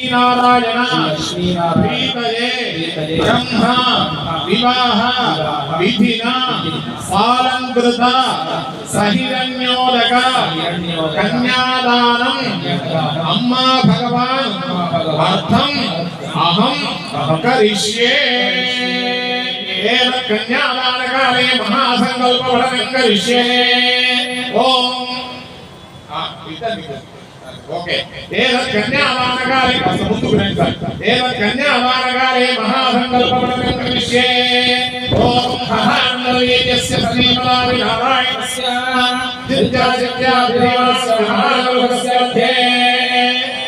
लक्ष्मीनारायण प्रीतये ब्रह्म विवाह विधिना सालंकृत सहिरण्योदक कन्यादानम अम्मा भगवान अर्थम अहम करिष्ये कन्यादानकाले महासंकल्पवनं करिष्ये ओम ओके कन्यादानकाले कन्यादानकाले महासंकल्पवनं करिष्ये ओम हरण्यस्य समीपा नारायणस्य दिव्यादित्याभिदेवस्य महालोकस्य मध्ये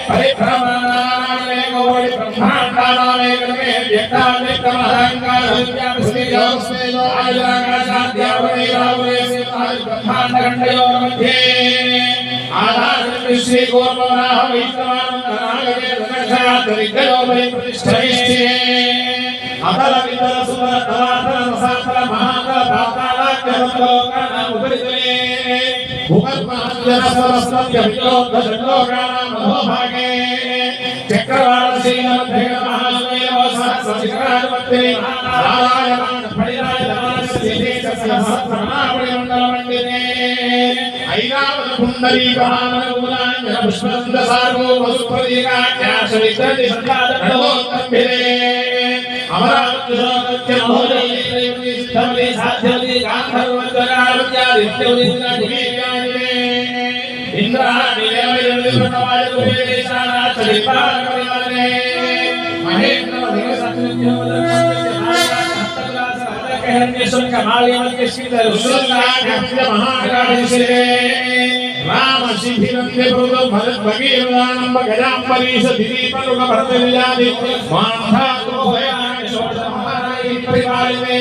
परिभ्रमणाले गौरी ब्रह्माण्डाले गणे व्यक्तादित्तमहंकारविद्याभिस्तेजोस्तेजो आयुराकाशाद्यावरेरावरेस्य ब्रह्माण्डखण्डयोः मध्ये आधारं श्री गोर्वराह वैष्णवानन्दनागरे दक्षयात्रिगयोपरि प्रतिष्ठयिष्ये अतल वितल सुतल तलातल रसातल महातल पातालाख्यवत्तलोकानां उपरितले भूगर्भमहाजनसरस्वत्यभिलोकदण्डोकानां अधोभागे चक्रवालशीलमध्यगमहाश्वेयवसहस्रशिखराधिपत्ये नारायणान् फलितायतमानस्यदेशसहस्रमहापरिमण्डलमण्डिने ऐरावतपुण्डरीकहानगुणाञ्जनपुष्पन्दसार्गो वसुप्रदीकाज्ञासवितरिसन्दादण्डोत्तम्भिरे अमरावत्यशोकस्य महोदये सिद्धवति साध्यवति गान्धर्वद्वरारुद्यादित्यवतिर्गादिने इंद्रादिदेवैर्विष्णुवायुर्वेदेशानाचरितारकविमने महेन्द्रनिवसत्कृत्यमदर्शनकमालिमध्यश्रीधरुद्रकाढ्यमहाकाढिश्रे रामशिभिरन्ध्यभृतो भगीरदानं गजाम्बरीश दिलीपनुगभर्तविलादि मान्धातुभयानि षोडशमहारायि परिपालिने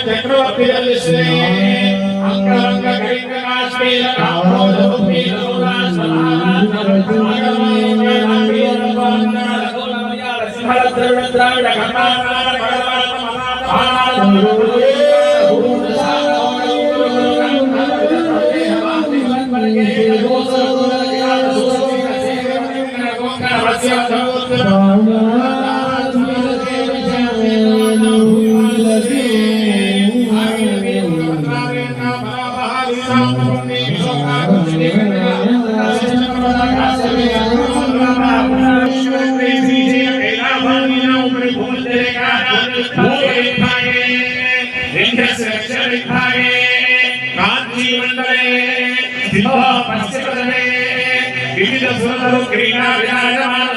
चक्रवर्ती अंगरंग करिंगकाश्मीर कामोदभूमीर विविध सुंदर क्रीडा विराजमान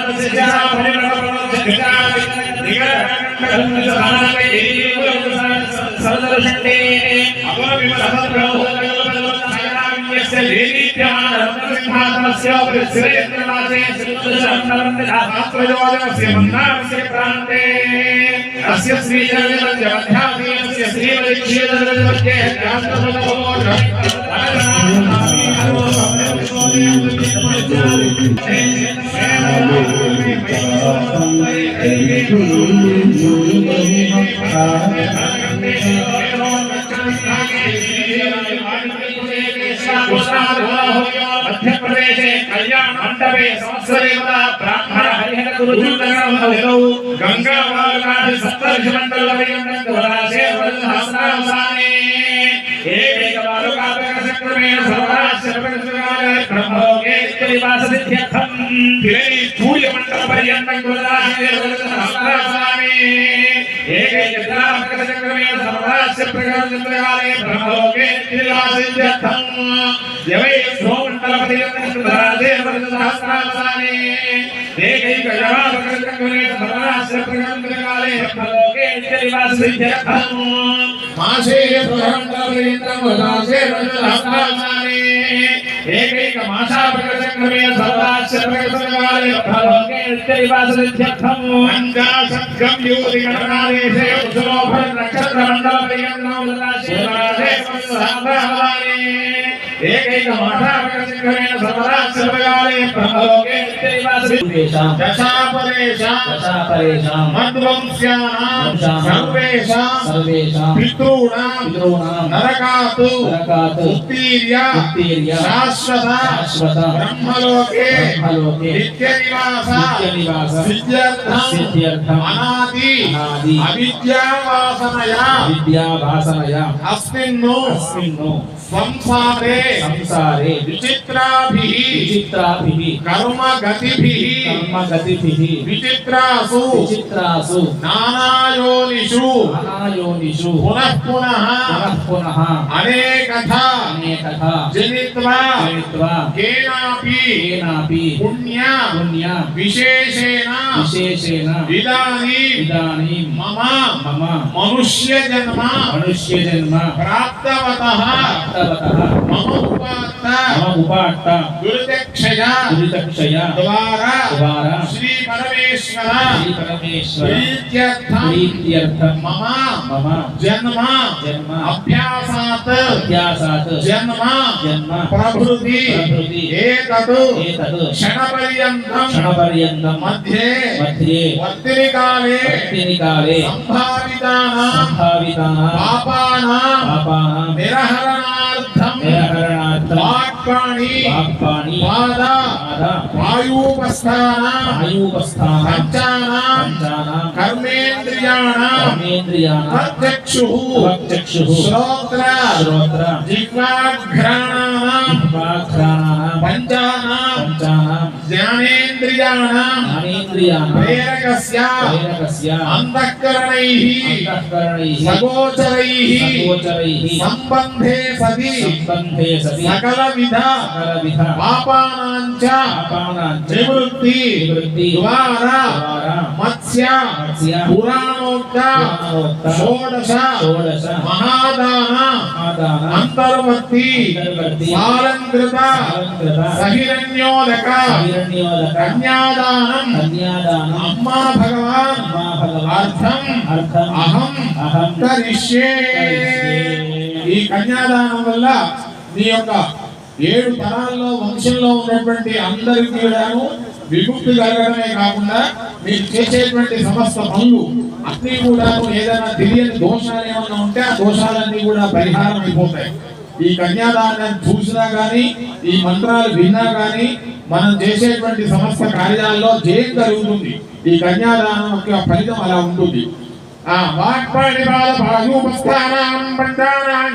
मध्य प्रदेश कल्याण मंडपे संवत्सरेवता ब्राह्मण हरिहर गुरुजनगणौ गंगा वालनाथ सप्तर्षि मंडल वैकुंठवरासे वरदहस्तावसाने एकैकवालुकापकचक्रमेण सर्वराश्रपकचक्रकाले ब्रह्मलोके निवाससिद्ध्यर्थं तिलै सूर्यमण्डल पर्यन्तं गुरुदासे वरदहस्तावसाने एकैकवालुकापकचक्रमेण सर्वराश्रपकचक्रकाले ब्रह्मलोके निवाससिद्ध्यर्थं यवै सोमण्डलपर्यन्तं गुरुदासे वरदहस्तावसाने एकैकवालुकापकचक्रमेण सर्वराश्रपकचक्रकाले ब्रह्मलोके निवाससिद्ध्यर्थं मासे प्रहंतपर्यन्तं गुरुदासे वरदहस्तावसाने एकैक मासापकचक्रमेण सर्वाश्रपकचक्रकाले ब्रह्मलोके निवाससिद्ध्यर्थं पञ्चाशद्गं योगिगणनादेशे उत्सवोपरि नक्षत्रमण्डलपर्यन्तं गुरुदासे वरदहस्तावसाने ఏకైక మాతాపకసింహేన సర్వదా సర్వకాలే బ్రహ్మలోకే నిత్యనివాస దశాపరేషాం మద్వంశ్యానాం సర్వేషాం పితॄణాం నరకాతు ఉత్తీర్య శాశ్వత బ్రహ్మలోకే నిత్యనివాస సిద్ధ్యర్థం అనాది అవిద్యావాసనయా అస్మిన్ను సంసారే విచిత్రాభిః కర్మగతిభిః విచిత్రాసు నానాయోనిషు పునః అనేకథా జనిత్వా కేనాపి పుణ్య విశేషేణ ఇదానీం మమ మనుష్య జన్మ ప్రాప్తవతః మమ ఉపాత్త దురితక్షయ ద్వారా శ్రీ పరమేశ్వర ప్రీత్యర్థం మమ జన్మ అభ్యాసాత్ జన్మ ప్రభృతి ఏతత్ క్షణపర్యంతం మధ్యే వర్తిని కాలే సంభావితానాం పాపానాం నిరహరణార్థం వాక్పాణి పాద వాయుపస్థానాం పంచానాం కర్మేంద్రియాణాం ప్రత్యక్షుః శ్రోత్ర జిహ్వాఘ్రాణానాం పంచానాం జ్ఞానేంద్రియాణాం ప్రేరకస్య అంతఃకరణైః సగోచరైః సంబంధే సతి సకలవిధ పాపానాంచ నివృత్తి ద్వారా మత్స్య పురాణోక్త షోడశ మహాదాన అంతర్వర్తి సాలంకృత సహిరణ్యోదక కన్యాదానం అమ్మా భగవాన్ అర్థం అహం కరిష్యే. ఈ కన్యాదానం వల్ల నీ యొక్క 7 తరాల్లో వంశంలో ఉన్నటువంటి అందరికీ కూడాను విముక్తి కలగడమే కాకుండా మీరు చేసేటువంటి సమస్త పనులు అన్నీ కూడాను ఏదైనా తెలియని దోషాలు ఏమన్నా ఉంటే ఆ దోషాలన్నీ కూడా పరిహారం అయిపోతాయి. ఈ కన్యాదానాన్ని చూసినా గానీ ఈ మంత్రాలు విన్నా గానీ మనం చేసేటువంటి సమస్త కార్యాల్లో జయం కలుగుతుంది. ఈ కన్యాదానం యొక్క ఫలితం అలా ఉంటుంది. వాక్పాణి బాల భాగోపస్థానాం పంచానాం